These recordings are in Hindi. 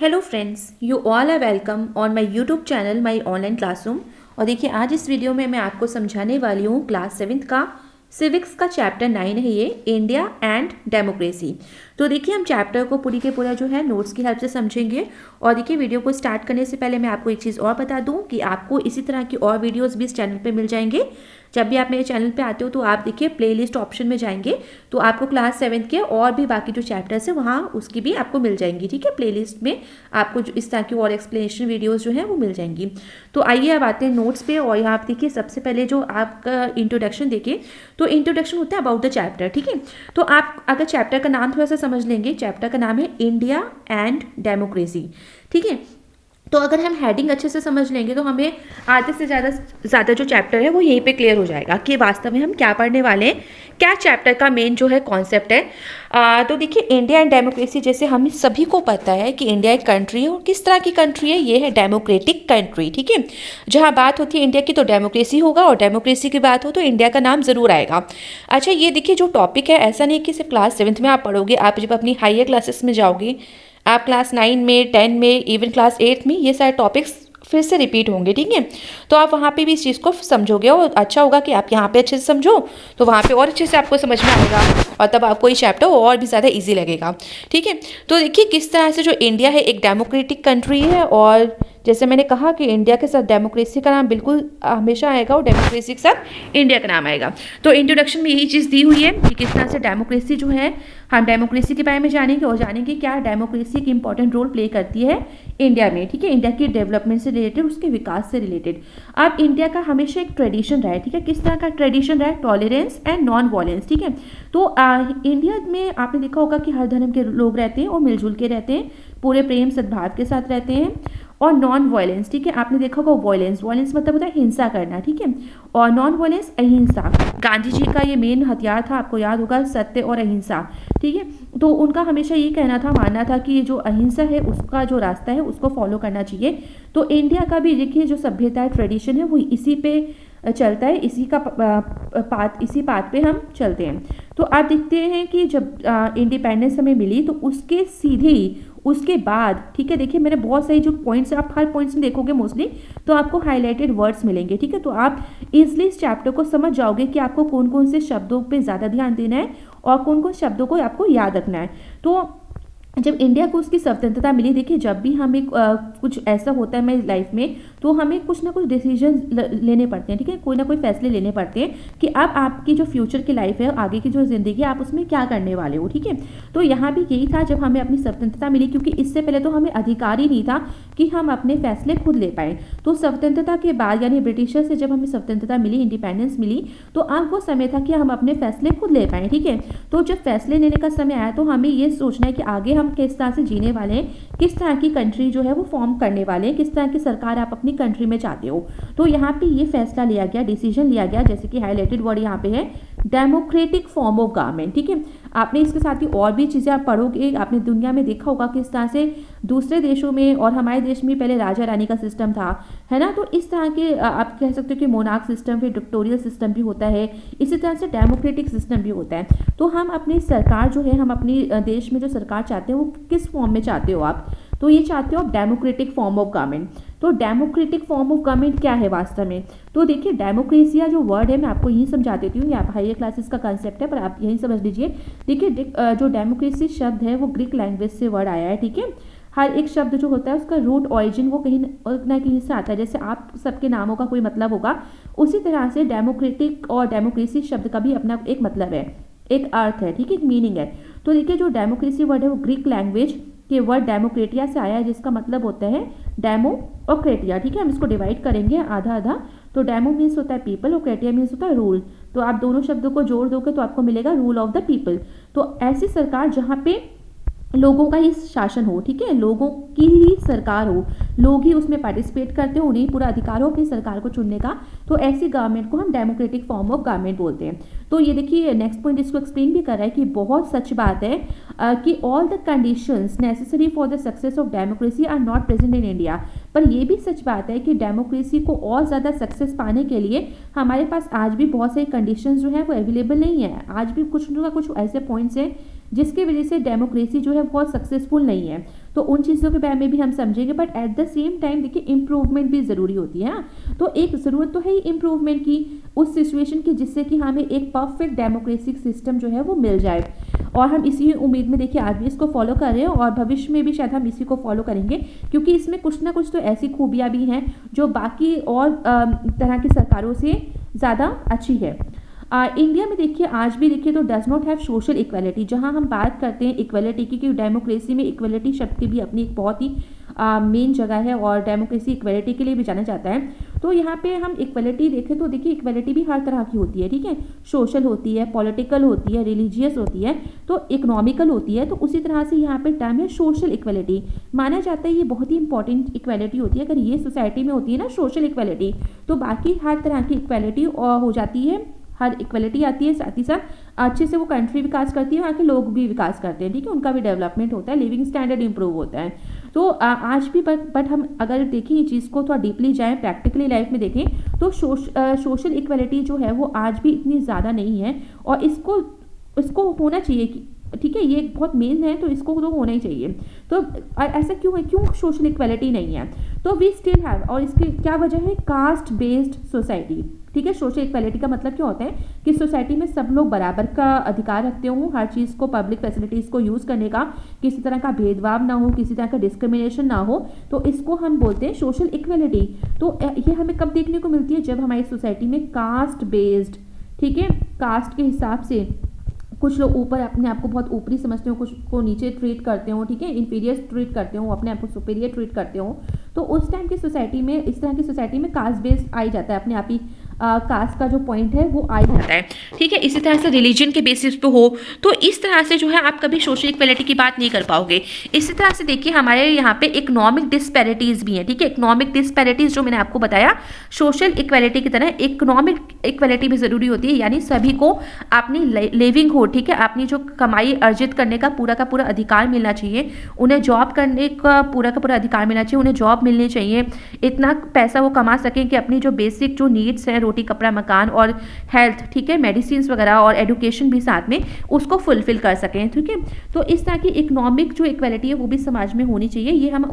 Hello friends, you all are welcome on my YouTube channel my online classroom. और देखिए, आज इस वीडियो में मैं आपको समझाने वाली हूँ क्लास 7th का सिविक्स का चैप्टर 9 है ये, इंडिया एंड डेमोक्रेसी। तो देखिए, हम चैप्टर को पूरी के पूरा जो है नोट्स की हेल्प से समझेंगे। और देखिए, वीडियो को स्टार्ट करने से पहले मैं आपको एक चीज़ और बता दूं कि आपको इसी तरह की और वीडियोस भी इस चैनल पे मिल जाएंगे। जब भी आप मेरे चैनल पे आते हो तो आप देखिए प्लेलिस्ट ऑप्शन में जाएंगे तो आपको क्लास 7th के और भी बाकी जो चैप्टर्स है वहाँ उसकी भी आपको मिल जाएंगी। ठीक है, प्लेलिस्ट में आपको जो इस तरह की और एक्सप्लेनेशन वीडियोस जो है वो मिल जाएंगी। तो आइए अब आते हैं नोट्स पे। और यहाँ आप देखिए, सबसे पहले जो आपका इंट्रोडक्शन देखिए, तो इंट्रोडक्शन होता है अबाउट द चैप्टर। ठीक है, तो आप अगर चैप्टर का नाम थोड़ा सा समझ लेंगे, चैप्टर का नाम है इंडिया एंड डेमोक्रेसी। ठीक है, तो अगर हम हेडिंग अच्छे से समझ लेंगे तो हमें आधे से ज़्यादा जो चैप्टर है वो यहीं पे क्लियर हो जाएगा कि वास्तव में हम क्या पढ़ने वाले हैं, क्या चैप्टर का मेन जो है कॉन्सेप्ट है। तो देखिए, इंडिया एंड डेमोक्रेसी, जैसे हम सभी को पता है कि इंडिया एक कंट्री है। और किस तरह की कंट्री है? ये है डेमोक्रेटिक कंट्री। ठीक है, जहाँ बात होती है इंडिया की तो डेमोक्रेसी होगा, और डेमोक्रेसी की बात हो तो इंडिया का नाम ज़रूर आएगा। अच्छा, ये देखिए जो टॉपिक है, ऐसा नहीं कि सिर्फ क्लास 7th में आप पढ़ोगे। आप जब अपनी हायर क्लासेस में जाओगे, आप क्लास 9 में, 10 में, इवन क्लास 8 में, ये सारे टॉपिक्स फिर से रिपीट होंगे। ठीक है, तो आप वहाँ पे भी इस चीज़ को समझोगे। और अच्छा होगा कि आप यहाँ पे अच्छे से समझो तो वहाँ पे और अच्छे से आपको समझ में आएगा, और तब आपको ये चैप्टर और भी ज़्यादा इजी लगेगा। ठीक है, तो देखिए किस तरह से जो इंडिया है एक डेमोक्रेटिक कंट्री है, और जैसे मैंने कहा कि इंडिया के साथ डेमोक्रेसी का नाम बिल्कुल हमेशा आएगा, और डेमोक्रेसी के साथ इंडिया का नाम आएगा। तो इंट्रोडक्शन में यही चीज़ दी हुई है कि किस तरह से डेमोक्रेसी जो है, हम डेमोक्रेसी के बारे में जानेंगे और जानेंगे क्या डेमोक्रेसी एक इंपॉर्टेंट रोल प्ले करती है इंडिया में। ठीक है, इंडिया की डेवलपमेंट से रिलेटेड, उसके विकास से रिलेटेड। अब इंडिया का हमेशा एक ट्रेडिशन रहा है। ठीक है, किस तरह का ट्रेडिशन रहा है? Tolerance and non violence. ठीक है, तो इंडिया में आपने देखा होगा कि हर धर्म के लोग रहते हैं और मिलजुल के रहते हैं, पूरे प्रेम सद्भाव के साथ रहते हैं। और नॉन वायलेंस, ठीक है, आपने देखा होगा वायलेंस, वायलेंस मतलब होता है हिंसा करना। ठीक है, और नॉन वायलेंस अहिंसा। गांधी जी का ये मेन हथियार था, आपको याद होगा, सत्य और अहिंसा। ठीक है, तो उनका हमेशा ये कहना था, मानना था कि जो अहिंसा है उसका जो रास्ता है उसको फॉलो करना चाहिए। तो इंडिया का भी देखिए जो सभ्यता है, ट्रेडिशन है, वो इसी पे चलता है, इसी पाथ पे हम चलते हैं। तो आप देखते हैं कि जब इंडिपेंडेंस हमें मिली तो उसके सीधे ही उसके बाद, ठीक है, देखिए मैंने बहुत सारी जो पॉइंट्स, आप हर पॉइंट्स में देखोगे मोस्टली तो आपको हाईलाइटेड वर्ड्स मिलेंगे। ठीक है, तो आप इजली इस चैप्टर को समझ जाओगे कि आपको कौन कौन से शब्दों पे ज़्यादा ध्यान देना है और कौन कौन शब्दों को आपको याद रखना है। तो जब इंडिया को उसकी स्वतंत्रता मिली, देखिए जब भी हमें कुछ ऐसा होता है हमारी लाइफ में तो हमें कुछ ना कुछ डिसीजन लेने पड़ते हैं। ठीक है, कोई ना कोई फैसले लेने पड़ते हैं कि अब आपकी जो फ्यूचर की लाइफ है, आगे की जो ज़िंदगी है, आप उसमें क्या करने वाले हो। ठीक है, तो यहाँ भी यही था जब हमें अपनी स्वतंत्रता मिली, क्योंकि इससे पहले तो हमें अधिकार ही नहीं था कि हम अपने फैसले खुद ले पाएँ। तो स्वतंत्रता के बाद, यानी ब्रिटिशर से जब हमें स्वतंत्रता मिली, इंडिपेंडेंस मिली, तो अब वो समय था कि हम अपने फैसले खुद ले पाएँ। ठीक है, तो जब फैसले लेने का समय आया तो हमें ये सोचना है कि आगे हम किस तरह से जीने वाले हैं, किस तरह की कंट्री जो है वो फॉर्म करने वाले हैं, किस तरह की सरकार आप अपनी कंट्री में चाहते हो। तो यहाँ पे ये फैसला लिया गया, डिसीजन लिया गया, जैसे कि हाईलाइटेड वर्ड यहाँ पे है डेमोक्रेटिक फॉर्म ऑफ गवर्नमेंट। ठीक है, आपने इसके साथ ही और भी चीज़ें आप पढ़ोगे, आपने दुनिया में देखा होगा किस तरह से दूसरे देशों में और हमारे देश में पहले राजा रानी का सिस्टम था, है ना। तो इस तरह के आप कह सकते हो कि मोनार्क सिस्टम, फिर डिक्टोरियल सिस्टम भी होता है, इसी तरह से डेमोक्रेटिक सिस्टम भी होता है। तो हम अपनी सरकार जो है, हम अपनी देश में जो सरकार चाहते हैं वो किस फॉर्म में चाहते हो आप? तो ये चाहते हो आप डेमोक्रेटिक फॉर्म ऑफ गवर्नमेंट। तो डेमोक्रेटिक फॉर्म ऑफ गवर्नमेंट क्या है वास्तव में? तो देखिए, डेमोक्रेसिया जो वर्ड है मैं आपको यही समझा देती हूँ, आप हायर क्लासेस का कंसेप्ट है पर आप यही समझ लीजिए। देखिए, जो डेमोक्रेसी शब्द है वो ग्रीक लैंग्वेज से वर्ड आया है। ठीक है, हर एक शब्द जो होता है उसका रूट ऑरिजिन वो कहीं ना कहीं से आता है। जैसे आप सबके नामों का कोई मतलब होगा, उसी तरह से डेमोक्रेटिक और डेमोक्रेसी शब्द का भी अपना एक मतलब है, एक अर्थ है। ठीक है, एक मीनिंग है। तो देखिए, जो डेमोक्रेसी वर्ड है वो ग्रीक लैंग्वेज के वर्ड डेमोक्रेटिया से आया है, जिसका मतलब होता है डेमो और क्रेटिया। ठीक है, हम इसको डिवाइड करेंगे आधा आधा। तो डेमो मीन्स होता है पीपल और क्रेटिया मीन्स होता है रूल। तो आप दोनों शब्दों को जोड़ दोगे तो आपको मिलेगा रूल ऑफ द पीपल। तो ऐसी सरकार जहाँ पे लोगों का ही शासन हो, ठीक है, लोगों की ही सरकार हो, लोग ही उसमें पार्टिसिपेट करते हो, उन्हें पूरा अधिकार हो अपनी सरकार को चुनने का। तो ऐसी गवर्नमेंट को हम डेमोक्रेटिक फॉर्म ऑफ गवर्नमेंट बोलते हैं। तो ये देखिए नेक्स्ट पॉइंट इसको एक्सप्लेन भी कर रहा है कि बहुत सच बात है कि all the conditions necessary for the success of democracy are not present in India. पर यह भी सच बात है कि डेमोक्रेसी को और ज़्यादा सक्सेस पाने के लिए हमारे पास आज भी बहुत सारी कंडीशंस जो हैं वो अवेलेबल नहीं है। आज भी कुछ ना कुछ ऐसे पॉइंट्स हैं जिसकी वजह से डेमोक्रेसी जो है बहुत सक्सेसफुल नहीं है। तो उन चीज़ों के बारे में भी हम समझेंगे, but at the same time देखिए इम्प्रूवमेंट भी ज़रूरी होती है। तो एक ज़रूरत तो है ही इम्प्रूवमेंट की, उस सिचुएशन की, जिससे कि हमें एक परफेक्ट डेमोक्रेटिक सिस्टम जो है वो मिल जाए। और हम इसी उम्मीद में देखिए आज भी इसको फॉलो कर रहे हैं और भविष्य में भी शायद हम इसी को फॉलो करेंगे, क्योंकि इसमें कुछ ना कुछ तो ऐसी खूबियाँ भी हैं जो बाकी और तरह की सरकारों से ज़्यादा अच्छी है। इंडिया में देखिए आज भी देखिए तो does not have social equality. जहां हम बात करते हैं इक्वलिटी की, क्योंकि डेमोक्रेसी में इक्वलिटी शब्द की भी अपनी एक बहुत ही मेन जगह है और डेमोक्रेसी इक्वलिटी के लिए भी जाना जाता है। तो यहाँ पे हम इक्वलिटी देखें तो देखिए इक्वलिटी भी हर तरह की होती है, ठीक है। सोशल होती है, पॉलिटिकल होती है, रिलीजियस होती है, तो इकोनॉमिकल होती है। तो उसी तरह से यहाँ पे टर्म है सोशल इक्वलिटी। माना जाता है ये बहुत ही इंपॉर्टेंट इक्वलिटी होती है। अगर ये सोसाइटी में होती है ना सोशल इक्वलिटी, तो बाकी हर तरह की इक्वलिटी हो जाती है, हर इक्वलिटी आती है, साथ ही साथ अच्छे से वो कंट्री विकास करती है, वहाँ के लोग भी विकास करते हैं, ठीक है, उनका भी डेवलपमेंट होता है, लिविंग स्टैंडर्ड इंप्रूव होता है। तो आज भी बट हम अगर देखें ये चीज़ को थोड़ा डीपली जाएँ, प्रैक्टिकली लाइफ में देखें, तो सोशल इक्वलिटी जो है वो आज भी इतनी ज़्यादा नहीं है और इसको होना चाहिए कि ठीक है, ये बहुत मेन है, तो इसको तो होना ही चाहिए। तो ऐसा क्यों है, क्यों सोशल इक्वलिटी नहीं है? तो वी स्टिल हैव, और इसकी क्या वजह है? कास्ट बेस्ड सोसाइटी, ठीक है। सोशल इक्वलिटी का मतलब क्या होता है कि सोसाइटी में सब लोग बराबर का अधिकार रखते हो, हर चीज़ को, पब्लिक फैसिलिटीज़ को यूज़ करने का, किसी तरह का भेदभाव ना हो, किसी तरह का डिस्क्रिमिनेशन ना हो, तो इसको हम बोलते हैं सोशल इक्वलिटी। तो ये हमें कब देखने को मिलती है? जब हमारी सोसाइटी में कास्ट बेस्ड, ठीक है, कास्ट के हिसाब से कुछ लोग ऊपर अपने आप को बहुत ऊपरी समझते हो, कुछ को नीचे ट्रीट करते हो, ठीक है, इन्फीरियर ट्रीट करते हो, अपने आप को सुपीरियर ट्रीट करते हो। तो उस टाइम की सोसाइटी में, इस तरह की सोसाइटी में कास्ट बेस्ड आ जाता है, अपने आप ही कास्ट का जो पॉइंट है वो आ जाता है, ठीक है। इसी तरह से रिलीजन के बेसिस पे हो, तो इस तरह से जो है आप कभी सोशल इक्वलिटी की बात नहीं कर पाओगे। इसी तरह से देखिए हमारे यहाँ पे इकोनॉमिक डिस्पैरिटीज़ भी हैं, ठीक है। इकोनॉमिक डिस्पैरिटीज़ जो मैंने आपको बताया सोशल इक्वलिटी की तरह इकोनॉमिक इक्वलिटी भी ज़रूरी होती है, यानी सभी को अपनी लिविंग हो, ठीक है, अपनी जो कमाई अर्जित करने का पूरा अधिकार मिलना चाहिए, उन्हें जॉब करने का पूरा अधिकार मिलना चाहिए, उन्हें जॉब मिलनी चाहिए, इतना पैसा वो कमा सकें कि अपनी जो बेसिक जो नीड्स हैं, रोटी कपड़ा मकान और हेल्थ, ठीक है, मेडिसिन वगैरह और एजुकेशन भी साथ में उसको फुलफिल कर सकें, ठीक है। तो इस तरह की इकोनॉमिक जो इक्वलिटी है वो भी समाज में होनी चाहिए। ये हम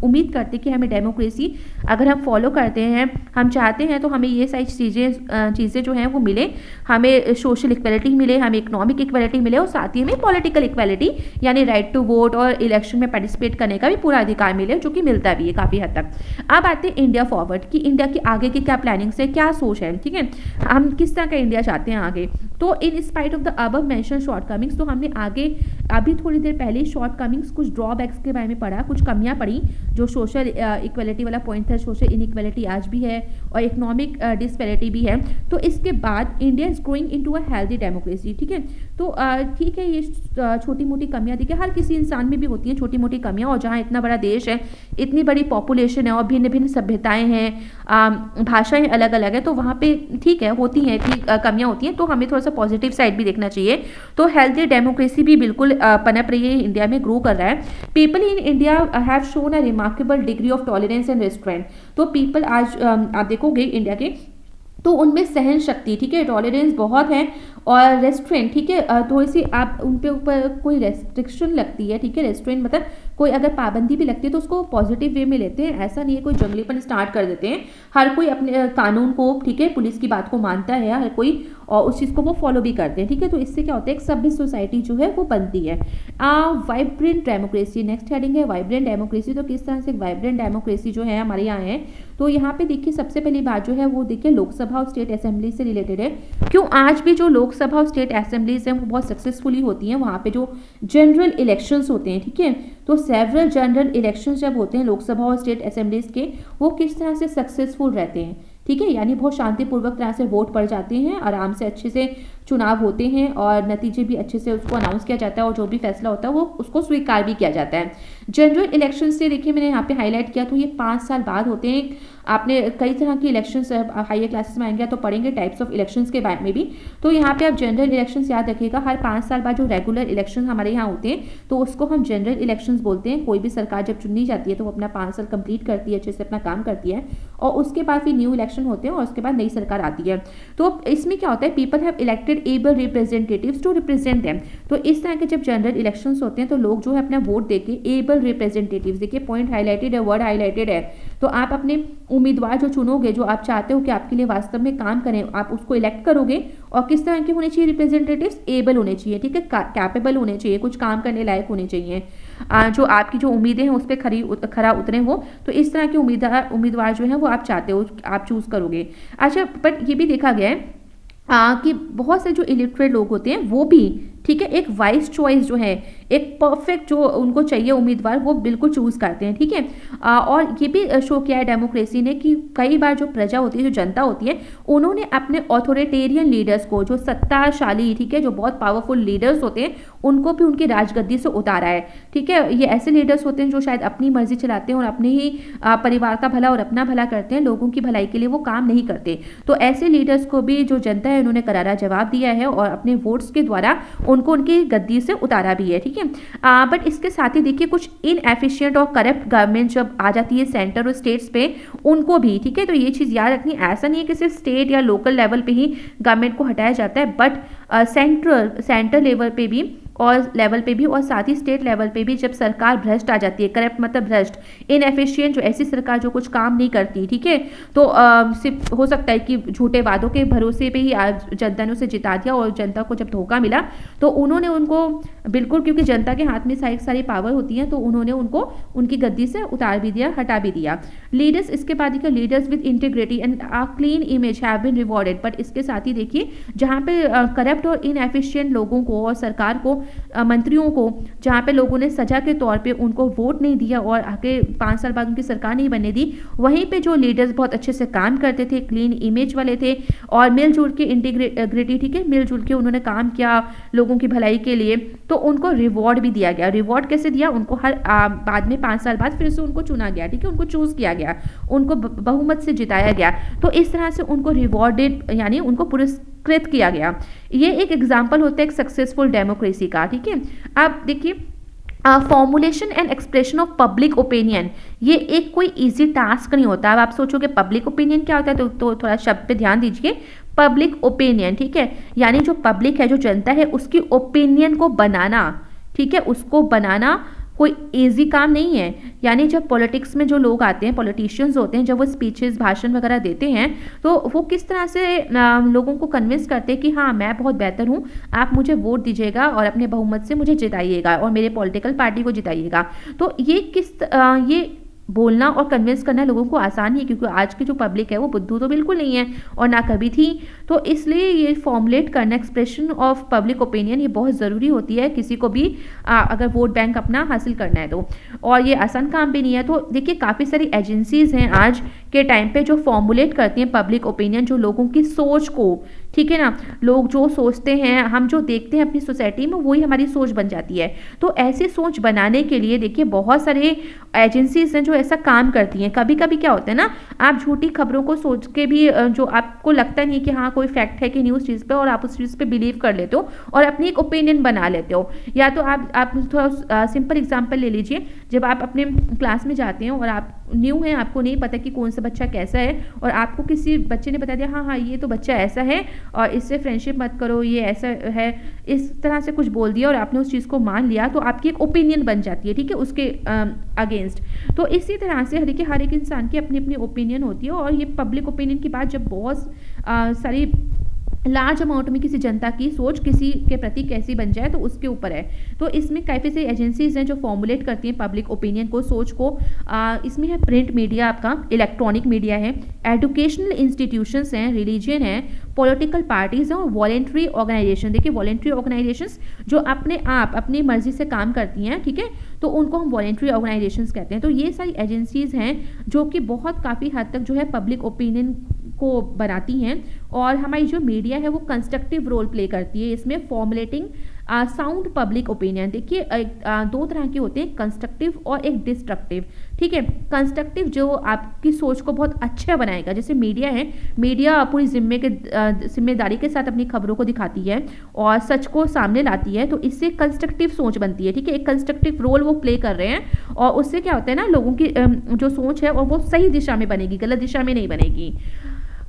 उम्मीद करते हैं कि हमें डेमोक्रेसी अगर हम फॉलो करते हैं, हम चाहते हैं, तो हमें ये सारी चीज़ें जो हैं वो मिले, हमें सोशल इक्वलिटी मिले, हमें इकोनॉमिक इक्वलिटी मिले और साथ ही में पॉलिटिकल इक्वलिटी यानी राइट टू वोट और इलेक्शन में पार्टिसिपेट करने का भी पूरा अधिकार मिले, जो कि मिलता भी है काफ़ी हद तक। अब आते हैं इंडिया फॉरवर्ड कि इंडिया की आगे की क्या प्लानिंग्स है, क्या सोच है, ठीक है, हम किस तरह का इंडिया चाहते हैं आगे। तो in spite of the above mention shortcomings, तो हमने आगे अभी थोड़ी देर पहले शॉर्टकमिंग्स, कुछ ड्रॉबैक्स के बारे में पढ़ा, कुछ कमियां पड़ी, जो सोशल इक्वलिटी वाला पॉइंट था, सोशल इनइक्वलिटी आज भी है और इकोनॉमिक डिस्पैरिटी भी है। तो इसके बाद India is growing into a healthy democracy, ठीक है। तो ठीक है, ये छोटी मोटी कमियां देखिए हर किसी इंसान में भी होती हैं छोटी मोटी कमियां, और जहाँ इतना बड़ा देश है, इतनी बड़ी पॉपुलेशन है और भिन्न भिन्न सभ्यताएं हैं, भाषाएं अलग अलग है, तो वहाँ पे ठीक है होती हैं कि कमियां होती हैं, तो हमें थोड़ा सा पॉजिटिव साइड भी देखना चाहिए। तो हेल्दी डेमोक्रेसी भी बिल्कुल पनप रही है, इंडिया में ग्रो कर रहा है। People in India have shown a remarkable degree of tolerance and restaurant. तो पीपल आज आप देखोगे इंडिया के, तो उनमें सहन शक्ति, ठीक है, टॉलरेंस बहुत है और रेस्ट्रेंट, ठीक है, थोड़ी सी आप उन पे ऊपर कोई रेस्ट्रिक्शन लगती है, ठीक है, रेस्ट्रेंट मतलब कोई अगर पाबंदी भी लगती है तो उसको पॉजिटिव वे में लेते हैं, ऐसा नहीं है कोई जंगलीपन स्टार्ट कर देते हैं। हर कोई अपने कानून को, ठीक है, पुलिस की बात को मानता है हर कोई, और उस चीज़ को वो फॉलो भी करते हैं, ठीक है। तो इससे क्या होता है, एक सभ्य सोसाइटी जो है वो बनती है। वाइब्रेंट डेमोक्रेसी, नेक्स्ट हेडिंग है वाइब्रेंट डेमोक्रेसी। तो किस तरह से वाइब्रेंट डेमोक्रेसी जो है हमारे यहाँ है, तो यहाँ पे देखिए सबसे पहली बात जो है वो देखिए लोकसभा और स्टेट असेंबली से रिलेटेड है। क्यों? आज भी जो लोकसभा और स्टेट असेंबलीज हैं वो बहुत सक्सेसफुली होती हैं, वहाँ पे जो जनरल इलेक्शंस होते हैं, ठीक है, तो सेवरल जनरल इलेक्शंस जब होते हैं लोकसभा और स्टेट असेंबलीज के, वो किस तरह से सक्सेसफुल रहते हैं, ठीक है, यानी बहुत शांतिपूर्वक तरह से वोट पड़ जाते हैं, आराम से अच्छे से चुनाव होते हैं और नतीजे भी अच्छे से उसको अनाउंस किया जाता है और जो भी फैसला होता है वो उसको स्वीकार भी किया जाता है। जनरल इलेक्शन से देखिए मैंने यहाँ पे हाईलाइट किया, तो ये 5 साल बाद होते हैं। आपने कई तरह की इलेक्शंस हायर क्लासेस में आएंगे तो पढ़ेंगे टाइप्स ऑफ इलेक्शंस के बारे में भी। तो यहाँ पे आप जनरल इलेक्शंस याद रखिएगा, हर 5 साल बाद जो रेगुलर इलेक्शन हमारे यहाँ होते हैं तो उसको हम जनरल इलेक्शंस बोलते हैं। कोई भी सरकार जब चुनी जाती है तो वो अपना 5 साल कंप्लीट करती है, अच्छे से अपना काम करती है और उसके बाद फिर न्यू इलेक्शन होते हैं और उसके बाद नई सरकार आती है। तो इसमें क्या होता है, people have elected appointed able representatives to represent them. तो इस तरह के जब जनरल इलेक्शंस होते हैं तो लोग जो है अपना वोट देके एबल रिप्रेजेंटेटिव्स, देखिए पॉइंट हाईलाइटेड है, वर्ड हाईलाइटेड है, तो आप अपने उम्मीदवार जो चुनोगे, जो आप चाहते हो कि आपके लिए वास्तव में काम करें, आप उसको इलेक्ट करोगे। और किस तरह के होने चाहिए रिप्रेजेंटेटिव्स? एबल होने चाहिए, ठीक है, कैपेबल होने चाहिए, कुछ काम करने लायक होने चाहिए, जो आपकी जो उम्मीदें हैं उस पर खरा उतरे हो। तो इस तरह के उम्मीदवार जो है वो आप चाहते हो, आप चूज करोगे। अच्छा, बट ये भी देखा गया है कि बहुत से जो इलिटरेट लोग होते हैं वो भी, ठीक है, एक वाइज चॉइस जो है, एक परफेक्ट जो उनको चाहिए उम्मीदवार, वो बिल्कुल चूज करते हैं, ठीक है। और ये भी शो किया है डेमोक्रेसी ने कि कई बार जो प्रजा होती है, जो जनता होती है, उन्होंने अपने ऑथोरिटेरियन लीडर्स को, जो सत्ताशाली, ठीक है, जो बहुत पावरफुल लीडर्स होते हैं, उनको भी उनकी राजगद्दी से उतारा है, ठीक है। ये ऐसे लीडर्स होते हैं जो शायद अपनी मर्जी चलाते हैं और अपने ही परिवार का भला और अपना भला करते हैं, लोगों की भलाई के लिए वो काम नहीं करते। तो ऐसे लीडर्स को भी जो जनता है उन्होंने करारा जवाब दिया है और अपने वोट्स के द्वारा उनको उनकी गद्दी से उतारा भी है, ठीक है। बट इसके साथ ही देखिए कुछ इनएफिशिएंट और करप्ट गवर्नमेंट जब आ जाती है सेंटर और स्टेट्स पे, उनको भी, ठीक है, तो ये चीज़ याद रखनी, ऐसा नहीं है कि सिर्फ स्टेट या लोकल लेवल पे ही गवर्नमेंट को हटाया जाता है, बट सेंट्रल लेवल पे भी और लेवल पे भी, और साथ ही स्टेट लेवल पे भी जब सरकार भ्रष्ट आ जाती है, करप्ट मतलब भ्रष्ट, इनएफिशिएंट, जो ऐसी सरकार जो कुछ काम नहीं करती, ठीक है, तो सिर्फ हो सकता है कि झूठे वादों के भरोसे पे ही आज जनता ने उसे जिता दिया और जनता को जब धोखा मिला तो उन्होंने उनको बिल्कुल, क्योंकि जनता के हाथ में सारी पावर होती है, तो उन्होंने उनको उनकी गद्दी से उतार भी दिया, हटा भी दिया। लीडर्स, इसके बाद देखिए leaders with integrity and a clean image have been rewarded. But इसके साथ ही देखिए जहाँ पे करप्ट और इनएफिशिएंट लोगों को और सरकार को, मंत्रियों को, जहाँ पे लोगों ने सजा के तौर पे उनको वोट नहीं दिया और आगे 5 साल बाद उनकी सरकार नहीं बनने दी, वहीं पे जो लीडर्स बहुत अच्छे से काम करते थे, क्लीन इमेज वाले थे और मिलजुल के इंटीग्रिटी, ठीक है, मिलजुल के उन्होंने काम किया लोगों की भलाई के लिए, तो उनको रिवॉर्ड भी दिया गया। रिवॉर्ड कैसे दिया? उनको हर बाद में 5 साल बाद फिर से उनको चुना गया, ठीक है, उनको चूज किया गया, उनको बहुमत से जिताया गया, तो इस तरह से उनको रिवॉर्डेड, यानी उनको पुरस्कृत किया गया। ये एक एग्जाम्पल होता है एक सक्सेसफुल डेमोक्रेसी का, ठीक है। अब देखिए formulation and expression of public opinion, ये एक कोई इजी टास्क नहीं होता। अब आप सोचोगे पब्लिक ओपिनियन क्या होता है, तो थोड़ा शब्द पे ध्यान दीजिए। पब्लिक ओपिनियन, ठीक है, यानी जो पब्लिक है, जो जनता है, उसकी ओपिनियन को बनाना, ठीक है, उसको बनाना कोई इजी काम नहीं है। यानी जब पॉलिटिक्स में जो लोग आते हैं, पॉलिटिशियंस होते हैं, जब वो स्पीचेस, भाषण वगैरह देते हैं, तो वो किस तरह से लोगों को कन्विंस करते हैं कि हाँ मैं बहुत बेहतर हूँ, आप मुझे वोट दीजिएगा और अपने बहुमत से मुझे जिताइएगा और मेरे पॉलिटिकल पार्टी को जिताइएगा। तो ये बोलना और कन्विंस करना लोगों को आसान ही है, क्योंकि आज की जो पब्लिक है वो बुद्धू तो बिल्कुल नहीं है और ना कभी थी। तो इसलिए ये फॉर्मुलेट करना, एक्सप्रेशन ऑफ पब्लिक ओपिनियन, ये बहुत ज़रूरी होती है किसी को भी अगर वोट बैंक अपना हासिल करना है तो। और ये आसान काम भी नहीं है। तो देखिए काफ़ी सारी एजेंसीज़ हैं आज के टाइम पे जो फॉर्मुलेट करती हैं पब्लिक ओपिनियन, जो लोगों की सोच को, ठीक है ना, लोग जो सोचते हैं, हम जो देखते हैं अपनी सोसाइटी में, वही हमारी सोच बन जाती है। तो ऐसी सोच बनाने के लिए देखिए बहुत सारे एजेंसीज हैं जो ऐसा काम करती हैं। कभी कभी क्या होता है ना, आप झूठी खबरों को सोच के भी, जो आपको लगता नहीं कि हाँ कोई फैक्ट है कि न्यूज़ चीज़ पे, और आप उस चीज़ पे बिलीव कर लेते हो और अपनी एक ओपिनियन बना लेते हो। या तो आप थोड़ा सिंपल एग्जाम्पल ले लीजिए, जब आप अपने क्लास में जाते हैं और आप न्यू हैं, आपको नहीं पता कि कौन सा बच्चा कैसा है, और आपको किसी बच्चे ने बता दिया हाँ ये तो बच्चा ऐसा है और इससे फ्रेंडशिप मत करो, ये ऐसा है, इस तरह से कुछ बोल दिया और आपने उस चीज़ को मान लिया, तो आपकी एक ओपिनियन बन जाती है, ठीक है, उसके अगेंस्ट। तो इसी तरह से देखिए हर एक इंसान की अपनी अपनी ओपिनियन होती है, और ये पब्लिक ओपिनियन की बात जब बहुत सारी लार्ज अमाउंट में किसी जनता की सोच किसी के प्रति कैसी बन जाए, तो उसके ऊपर है। तो इसमें काफ़ी सारी एजेंसीज हैं जो फॉर्मुलेट करती हैं पब्लिक ओपिनियन को, सोच को। इसमें है प्रिंट मीडिया, आपका इलेक्ट्रॉनिक मीडिया है, एजुकेशनल इंस्टीट्यूशंस हैं, रिलीजन है, पॉलिटिकल पार्टीज हैं और वॉलेंट्री ऑर्गेनाइजेशन। देखिए वॉलेंट्री ऑर्गेनाइजेशंस जो अपने आप अपनी मर्जी से काम करती हैं, ठीक है, तो उनको हम वॉलेंट्री ऑर्गेनाइजेशंस कहते हैं। तो ये सारी एजेंसीज हैं जो कि बहुत काफ़ी हद तक जो है पब्लिक ओपिनियन को बनाती हैं। और हमारी जो मीडिया है वो कंस्ट्रक्टिव रोल प्ले करती है इसमें, फॉर्मुलेटिंग साउंड पब्लिक ओपिनियन। देखिए दो तरह के होते हैं, कंस्ट्रक्टिव और एक डिस्ट्रक्टिव, ठीक है। कंस्ट्रक्टिव जो आपकी सोच को बहुत अच्छा बनाएगा, जैसे मीडिया है, मीडिया पूरी जिम्मेदारी के साथ अपनी खबरों को दिखाती है और सच को सामने लाती है, तो इससे कंस्ट्रक्टिव सोच बनती है, ठीक है, एक कंस्ट्रक्टिव रोल वो प्ले कर रहे हैं। और उससे क्या होता है ना, लोगों की जो सोच है और वो सही दिशा में बनेगी, गलत दिशा में नहीं बनेगी।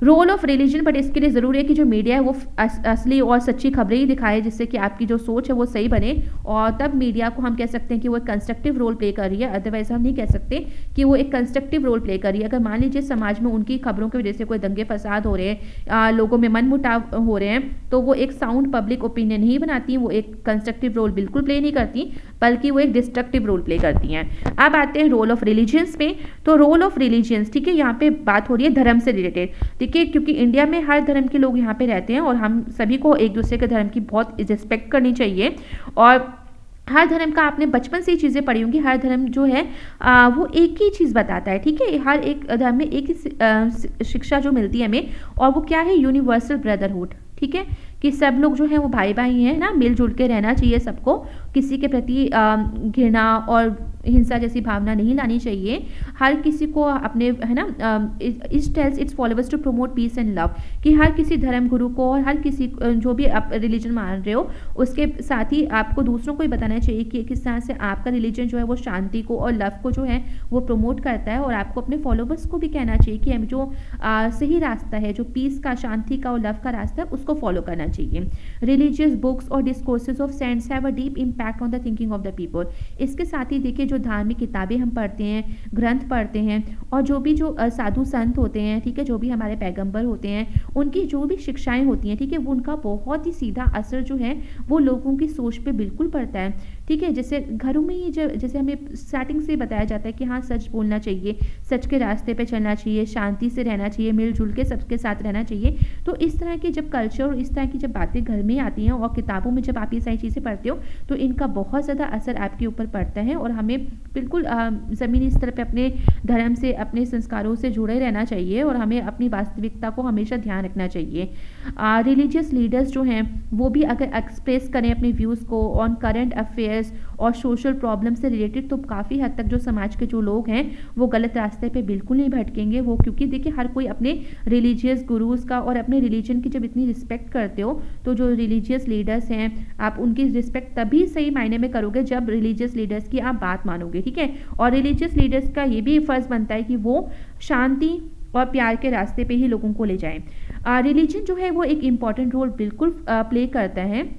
रोल ऑफ रिलीजन, बट इसके लिए ज़रूरी है कि जो मीडिया है वो असली और सच्ची खबरें ही दिखाए, जिससे कि आपकी जो सोच है वो सही बने, और तब मीडिया को हम कह सकते हैं कि वो एक कंस्ट्रक्टिव रोल प्ले कर रही है। अदरवाइज हम नहीं कह सकते कि वो एक कंस्ट्रक्टिव रोल प्ले कर रही है। अगर मान लीजिए समाज में उनकी खबरों की वजह से कोई दंगे फसाद हो रहे हैं, लोगों में मनमुटाव हो रहे हैं, तो वो एक साउंड पब्लिक ओपिनियन नहीं बनाती, वो एक कंस्ट्रक्टिव रोल बिल्कुल प्ले नहीं करती, बल्कि वो एक डिस्ट्रक्टिव रोल प्ले करती हैं। अब आते हैं रोल ऑफ रिलीजियंस पे। तो रोल ऑफ रिलीजियंस, ठीक है, यहाँ पे बात हो रही है धर्म से रिलेटेड, ठीक है, क्योंकि इंडिया में हर धर्म के लोग यहाँ पे रहते हैं और हम सभी को एक दूसरे के धर्म की बहुत रिस्पेक्ट करनी चाहिए। और हर धर्म का आपने बचपन से ही चीज़ें पढ़ी होंगी, हर धर्म जो है वो एक ही चीज़ बताता है, ठीक है, हर एक धर्म में एक ही शिक्षा जो मिलती है हमें, और वो क्या है, यूनिवर्सल ब्रदरहुड, ठीक है, कि सब लोग जो हैं वो भाई भाई हैं ना, मिलजुल के रहना चाहिए सबको, किसी के प्रति घृणा और हिंसा जैसी भावना नहीं लानी चाहिए, हर किसी को अपने, है ना, it tells its followers to promote peace and love, कि हर किसी धर्म गुरु को और हर किसी जो भी आप रिलीजन मान रहे हो उसके साथ ही आपको दूसरों को ही बताना चाहिए कि किस तरह से आपका रिलीजन जो है वो शांति को और लव को जो है वो प्रमोट करता है, और आपको अपने फॉलोवर्स को भी कहना चाहिए कि हम जो सही रास्ता है, जो पीस का, शांति का और लव का रास्ता है, उसको फॉलो करना चाहिए। रिलीजियस बुक्स और discourses of cents have a deep impact on the thinking of the people. इसके साथ ही देखिए, जो धार्मिक किताबें हम पढ़ते हैं, ग्रंथ पढ़ते हैं, और जो भी जो साधु संत होते हैं, ठीक है, जो भी हमारे पैगंबर होते हैं, उनकी जो भी शिक्षाएं होती हैं, ठीक है, वो उनका बहुत ही सीधा असर जो है वो लोगों की सोच पे बिल्कुल पड़ता है, ठीक है। जैसे घरों में ही जैसे हमें स्टार्टिंग से बताया जाता है कि हाँ, सच बोलना चाहिए, सच के रास्ते पे चलना चाहिए, शांति से रहना चाहिए, मिलजुल के सबके साथ रहना चाहिए। तो इस तरह के जब कल्चर और इस तरह की जब बातें घर में आती हैं और किताबों में जब आप ये सारी चीज़ें पढ़ते हो, तो इनका बहुत ज़्यादा असर आपके ऊपर पड़ता है, और हमें बिल्कुल ज़मीनी स्तर पे अपने धर्म से, अपने संस्कारों से जुड़े रहना चाहिए, और हमें अपनी वास्तविकता को हमेशा ध्यान रखना चाहिए। रिलीजियस लीडर्स जो हैं वो भी अगर एक्सप्रेस करें अपने व्यूज़ को ऑन करंट अफेयर्स और सोशल प्रॉब्लम से रिलेटेड, तो काफ़ी हद तक जो समाज के जो लोग हैं वो गलत रास्ते पे बिल्कुल नहीं भटकेंगे। वो क्योंकि देखिए, हर कोई अपने रिलीजियस गुरुज़ का और अपने रिलीजन की जब इतनी रिस्पेक्ट करते हो, तो जो रिलीजियस लीडर्स हैं, आप उनकी रिस्पेक्ट तभी सही मायने में करोगे जब रिलीजियस लीडर्स की आप बात मानोगे, ठीक है। और रिलीजियस लीडर्स का ये भी फ़र्ज़ बनता है कि वो शांति और प्यार के रास्ते पे ही लोगों को ले जाएं। रिलीजन जो है वो एक इम्पॉर्टेंट रोल बिल्कुल प्ले करता है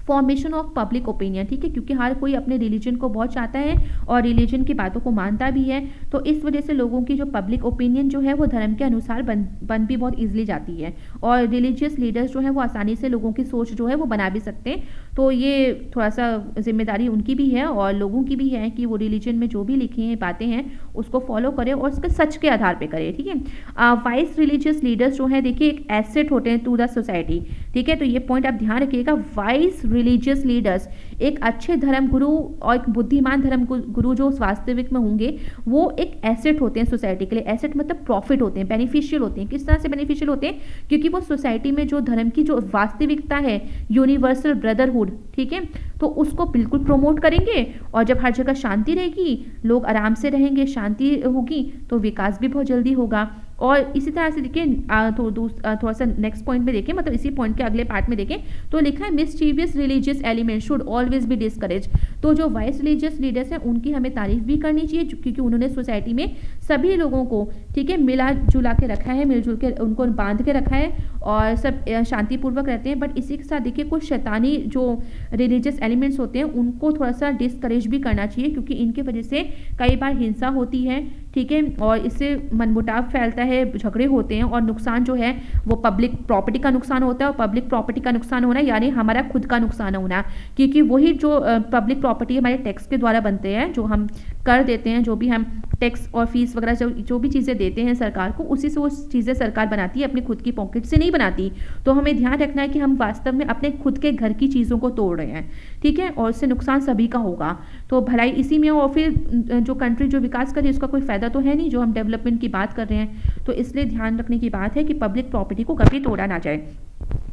फॉर्मेशन ऑफ पब्लिक ओपिनियन, ठीक है, क्योंकि हर कोई अपने रिलीजन को बहुत चाहता है और रिलीजन की बातों को मानता भी है, तो इस वजह से लोगों की जो पब्लिक ओपिनियन जो है वो धर्म के अनुसार बन भी बहुत ईजिली जाती है, और रिलीजियस लीडर्स जो है वो आसानी से लोगों की सोच जो है वो बना भी सकते हैं। तो ये थोड़ा सा जिम्मेदारी उनकी भी है और लोगों की भी है कि वो रिलीजन में जो भी लिखी हैं बातें हैं उसको फॉलो करें और उसके सच के आधार पर करें, ठीक है। वाइस रिलीजियस लीडर्स जो है, देखिए, एक एसेट होते हैं टू द सोसाइटी, ठीक है, तो ये पॉइंट आप ध्यान रखिएगा। वाइस रिलीजियस लीडर्स, एक अच्छे धर्म गुरु और एक बुद्धिमान धर्म गुरु जो वास्तविक में होंगे, वो एक एसेट होते हैं सोसाइटी के लिए। एसेट मतलब प्रॉफिट होते हैं, बेनिफिशियल होते हैं। किस तरह से बेनिफिशियल होते हैं? क्योंकि वो सोसाइटी में जो धर्म की जो वास्तविकता है, यूनिवर्सल ब्रदरहुड, ठीक है, तो उसको बिल्कुल प्रमोट करेंगे, और जब हर जगह शांति रहेगी, लोग आराम से रहेंगे, शांति होगी, तो विकास भी बहुत जल्दी होगा। और इसी तरह से देखिए, थोड़ा सा नेक्स्ट पॉइंट में देखें, मतलब इसी पॉइंट के अगले पार्ट में देखें, तो लिखा है mischievous religious element should always be discourage. तो जो वाइस रिलीजियस लीडर्स हैं उनकी हमें तारीफ भी करनी चाहिए, क्योंकि उन्होंने सोसाइटी में सभी लोगों को, ठीक है, मिला जुला के रखा है, मिलजुल के उनको बांध के रखा है, और सब शांतिपूर्वक रहते हैं। बट इसी के साथ देखिए, कुछ शैतानी जो रिलीजियस एलिमेंट्स होते हैं उनको थोड़ा सा डिस्करेज भी करना चाहिए, क्योंकि इनकी वजह से कई बार हिंसा होती है, ठीक है, और इससे मनमुटाव फैलता है, झगड़े होते हैं, और नुकसान जो है वो पब्लिक प्रॉपर्टी का नुकसान होता है। और पब्लिक प्रॉपर्टी का नुकसान होना यानी हमारा खुद का नुकसान होना, क्योंकि वही जो पब्लिक प्रॉपर्टी हमारे टैक्स के द्वारा बनते हैं, जो हम कर देते हैं, जो भी हम टैक्स और फीस वगैरह जो भी चीज़ें देते हैं सरकार को, उसी से वो चीज़ें सरकार बनाती है, अपनी खुद की पॉकेट से नहीं बनाती। तो हमें ध्यान रखना है कि हम वास्तव में अपने खुद के घर की चीज़ों को तोड़ रहे हैं, ठीक है, और इससे नुकसान सभी का होगा। तो भलाई इसी में, और फिर जो कंट्री जो विकास कर रही है उसका कोई फ़ायदा तो है नहीं, जो हम डेवलपमेंट की बात कर रहे हैं। तो इसलिए ध्यान रखने की बात है कि पब्लिक प्रॉपर्टी को कभी तोड़ा ना जाए।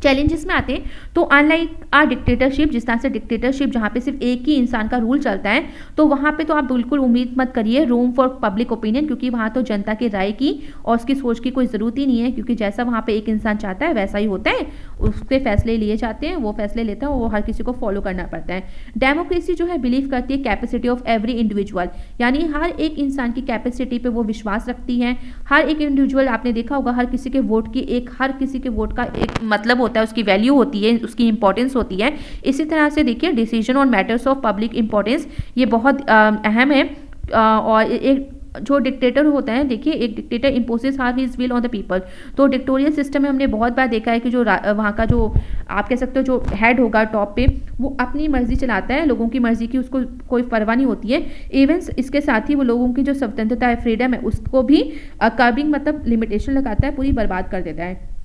चैलेंजेस में आते हैं तो अनलाइक आ डिक्टेटरशिप, जिस तरह से डिक्टेटरशिप जहाँ पे सिर्फ एक ही इंसान का रूल चलता है, तो वहाँ पे तो आप बिल्कुल उम्मीद मत करिए रूम फॉर पब्लिक ओपिनियन, क्योंकि वहाँ तो जनता की राय की और उसकी सोच की कोई ज़रूरत ही नहीं है, क्योंकि जैसा वहाँ पे एक इंसान चाहता है वैसा ही होता है, उसके फैसले लिए जाते हैं, वो फैसले लेता है, वो हर किसी को फॉलो करना पड़ता है। डेमोक्रेसी जो है बिलीव करती है कैपेसिटी ऑफ एवरी इंडिविजुअल, यानी हर एक इंसान की कैपेसिटी पे वो विश्वास रखती है। हर एक इंडिविजुअल, आपने देखा होगा हर किसी के वोट की एक, हर किसी के वोट का एक मतलब होता है, उसकी वैल्यू होती है, उसकी इंपॉर्टेंस होती है। इसी तरह से देखिए decision on matters of public importance ये बहुत अहम है। और एक जो डिक्टेटर होता है, देखिए एक डिक्टेटर इम्पोजेस हार his will on the people. तो डिक्टोरियल सिस्टम में हमने बहुत बार देखा है कि जो वहाँ का जो आप कह सकते हो जो हेड होगा टॉप पे, वो अपनी मर्जी चलाता है, लोगों की मर्जी की उसको कोई परवाह नहीं होती है। इवन इसके साथ ही वो लोगों की जो स्वतंत्रता है, फ्रीडम है, उसको भी कर्बिंग मतलब लिमिटेशन लगाता है, पूरी बर्बाद कर देता है।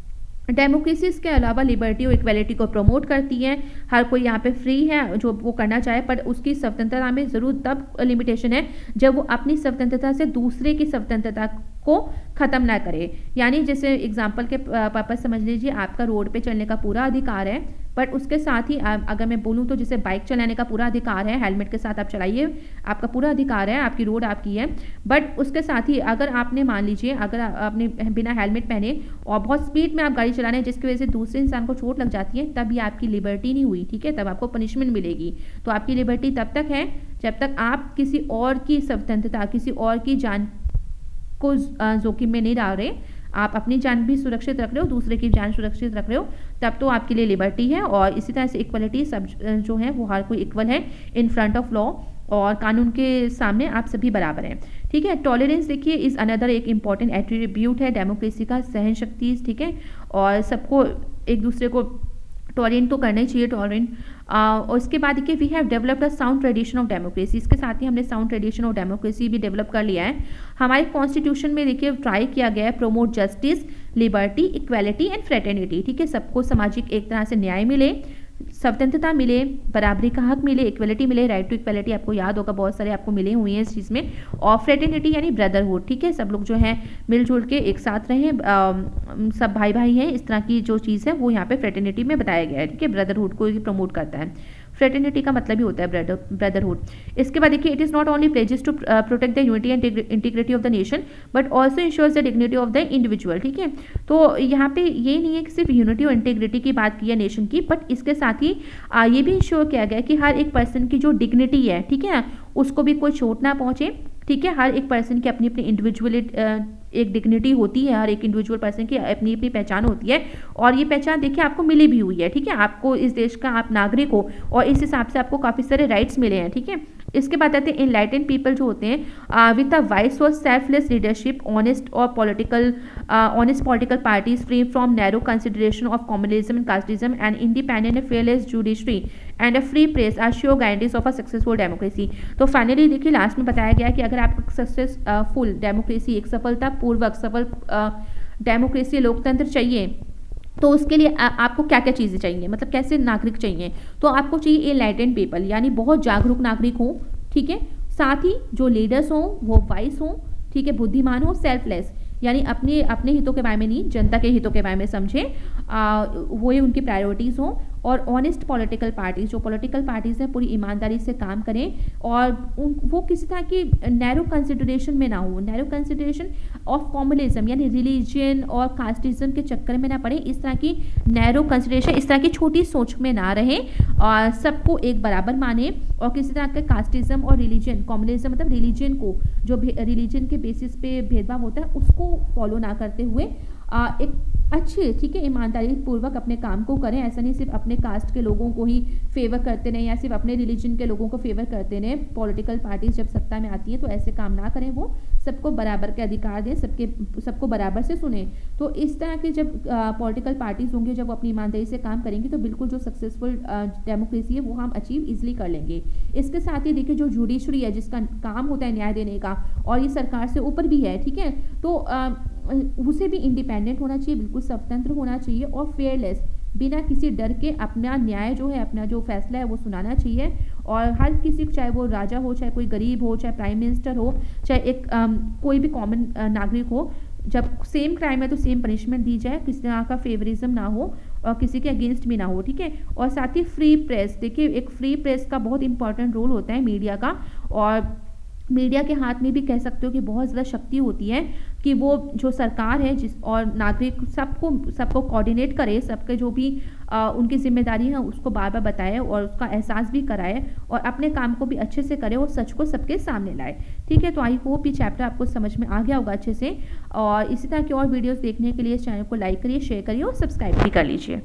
डेमोक्रेसी इसके अलावा लिबर्टी और इक्वालिटी को प्रमोट करती है। हर कोई यहाँ पे फ्री है जो वो करना चाहे, पर उसकी स्वतंत्रता में ज़रूर तब लिमिटेशन है जब वो अपनी स्वतंत्रता से दूसरे की स्वतंत्रता को ख़त्म ना करे। यानी जैसे एग्जांपल के पर्पस समझ लीजिए, आपका रोड पे चलने का पूरा अधिकार है, बट उसके साथ ही अगर मैं बोलूँ तो जैसे बाइक चलाने का पूरा अधिकार है, हेलमेट के साथ आप चलाइए, आपका पूरा अधिकार है, आपकी रोड आपकी है, बट उसके साथ ही अगर आपने मान लीजिए अगर आपने बिना हेलमेट पहने और बहुत स्पीड में आप गाड़ी चला रहे हैं जिसकी वजह से दूसरे इंसान को चोट लग जाती है, तब ये आपकी लिबर्टी नहीं हुई, ठीक है, तब आपको पनिशमेंट मिलेगी। तो आपकी लिबर्टी तब तक है जब तक आप किसी और की स्वतंत्रता, किसी और की जान को जोखिम में नहीं डाल रहे, आप अपनी जान भी सुरक्षित रख रहे हो, दूसरे की जान सुरक्षित रख रहे हो, तब तो आपके लिए लिबर्टी है। और इसी तरह से इक्वलिटी, सब जो है वो हर कोई इक्वल है इन फ्रंट ऑफ लॉ, और कानून के सामने आप सभी बराबर हैं, ठीक है। टॉलरेंस देखिए इज अनदर एक इंपॉर्टेंट एट्रीब्यूट है डेमोक्रेसी का, सहन शक्ति, ठीक है, और सबको एक दूसरे को टॉलरेंट तो करना ही चाहिए, टॉलरेंट। और इसके बाद देखिए we have developed a sound tradition of democracy, इसके साथ ही हमने साउंड ट्रेडिशन ऑफ डेमोक्रेसी भी डेवलप कर लिया है। हमारे कॉन्स्टिट्यूशन में देखिए ट्राई किया गया है promote justice, liberty, equality and fraternity, ठीक है, सबको सामाजिक एक तरह से न्याय मिले, स्वतंत्रता मिले, बराबरी का हक मिले, इक्वलिटी मिले, राइट टू इक्वलिटी आपको याद होगा बहुत सारे आपको मिले हुए हैं इस चीज़ में, और फ्रेटर्निटी यानी ब्रदरहुड, ठीक है, सब लोग जो है मिलजुल के एक साथ रहें, सब भाई भाई हैं, इस तरह की जो चीज़ है वो यहाँ पे फ्रेटर्निटी में बताया गया है, ठीक है, ब्रदरहुड को प्रमोट करता है। फ्रेटर्निटी का मतलब ही होता है ब्रदरहुड। इसके बाद देखिए it is not only pledges to protect the unity and integrity of the nation but also ensures the dignity of the individual, ठीक है। तो यहाँ पे ये नहीं है कि सिर्फ यूनिटी और इंटीग्रिटी की बात की है नेशन की, बट इसके साथ ही ये भी इंश्योर किया गया कि हर एक पर्सन की जो डिग्निटी है, ठीक है ना, उसको भी कोई चोट ना पहुँचे, ठीक है। हर एक पर्सन की अपनी अपनी इंडिविजुअलिटी एक डिग्निटी होती है, हर एक इंडिविजुअल पर्सन की अपनी अपनी पहचान होती है, और ये पहचान देखिए आपको मिली भी हुई है, ठीक है, आपको इस देश का आप नागरिक हो और इस हिसाब से आपको काफ़ी सारे राइट्स मिले हैं, ठीक है। इसके बाद आते हैं इनलाइटेंड पीपल जो होते हैं विद द वाइस और सेल्फलेस लीडरशिप, ऑनेस्ट और honest political parties free from narrow consideration of communalism and casteism and independent and fearless judiciary and a free press are sure guarantees of a successful democracy. तो फाइनली देखिए लास्ट में बताया गया कि अगर आपको सक्सेसफुल डेमोक्रेसी, एक सफलतापूर्वक सफल डेमोक्रेसी लोकतंत्र चाहिए, तो उसके लिए आपको क्या क्या चीज़ें चाहिए, मतलब कैसे नागरिक चाहिए, तो आपको चाहिए एनलाइटेंड पीपल, यानी बहुत जागरूक नागरिक हो, ठीक है, साथ ही जो लीडर्स हों वो वाइस हों, ठीक है, बुद्धिमान हो, सेल्फलेस यानी अपने अपने हितों के बारे में नहीं, जनता के हितों के बारे में समझें, वही उनकी प्रायोरिटीज़ हों, और ऑनेस्ट पॉलिटिकल पार्टीज, जो पॉलिटिकल पार्टीज हैं पूरी ईमानदारी से काम करें, और वो किसी तरह की नैरो कंसिडरेशन में ना हो, नैरो कंसिडरेशन ऑफ कॉम्युनलिज्म यानी रिलीजन और कास्टिज्म के चक्कर में ना पड़े, इस तरह की नैरो कंसिडरेशन, इस तरह की छोटी सोच में ना रहें, और सबको एक बराबर माने, और किसी तरह का कास्टिज्म और रिलीजन, कॉम्युनलिज्म मतलब रिलीजन को, जो रिलीजन के बेसिस पे भेदभाव होता है उसको फॉलो ना करते हुए एक अच्छे, ठीक है, ईमानदारी पूर्वक अपने काम को करें। ऐसा नहीं सिर्फ अपने कास्ट के लोगों को ही फेवर करते रहें या सिर्फ अपने रिलीजन के लोगों को फेवर करते रहें। पॉलिटिकल पार्टीज जब सत्ता में आती हैं तो ऐसे काम ना करें, वो सबको बराबर के अधिकार दें, सबको बराबर से सुने। तो इस तरह के जब पॉलिटिकल पार्टीज होंगे, जब वो अपनी ईमानदारी से काम करेंगे, तो बिल्कुल जो सक्सेसफुल डेमोक्रेसी है वो हम अचीव ईजिली कर लेंगे। इसके साथ ही देखिए जो जुडिशरी है, जिसका काम होता है न्याय देने का, और ये सरकार से ऊपर भी है, ठीक है, तो उसे भी इंडिपेंडेंट होना चाहिए, बिल्कुल स्वतंत्र होना चाहिए, और फेयरलेस, बिना किसी डर के अपना न्याय जो है, अपना जो फैसला है वो सुनाना चाहिए। और हर किसी, चाहे वो राजा हो, चाहे कोई गरीब हो, चाहे प्राइम मिनिस्टर हो, चाहे एक कोई भी कॉमन नागरिक हो, जब सेम क्राइम है तो सेम पनिशमेंट दी जाए, किसी तरह का फेवरिज्म ना हो, और किसी के अगेंस्ट भी ना हो, ठीक है। और साथ ही फ्री प्रेस, देखिए एक फ्री प्रेस का बहुत इंपॉर्टेंट रोल होता है मीडिया का, और मीडिया के हाथ में भी कह सकते हो कि बहुत ज़्यादा शक्ति होती है कि वो जो सरकार है जिस और नागरिक सबको कोऑर्डिनेट करे, सबके जो भी उनकी जिम्मेदारी है उसको बार बार बताए और उसका एहसास भी कराए और अपने काम को भी अच्छे से करे और सच को सबके सामने लाए, ठीक है। तो आई होप ये चैप्टर आपको समझ में आ गया होगा अच्छे से, और इसी तरह की और वीडियोज़ देखने के लिए इस चैनल को लाइक करिए, शेयर करिए और सब्सक्राइब भी कर लीजिए।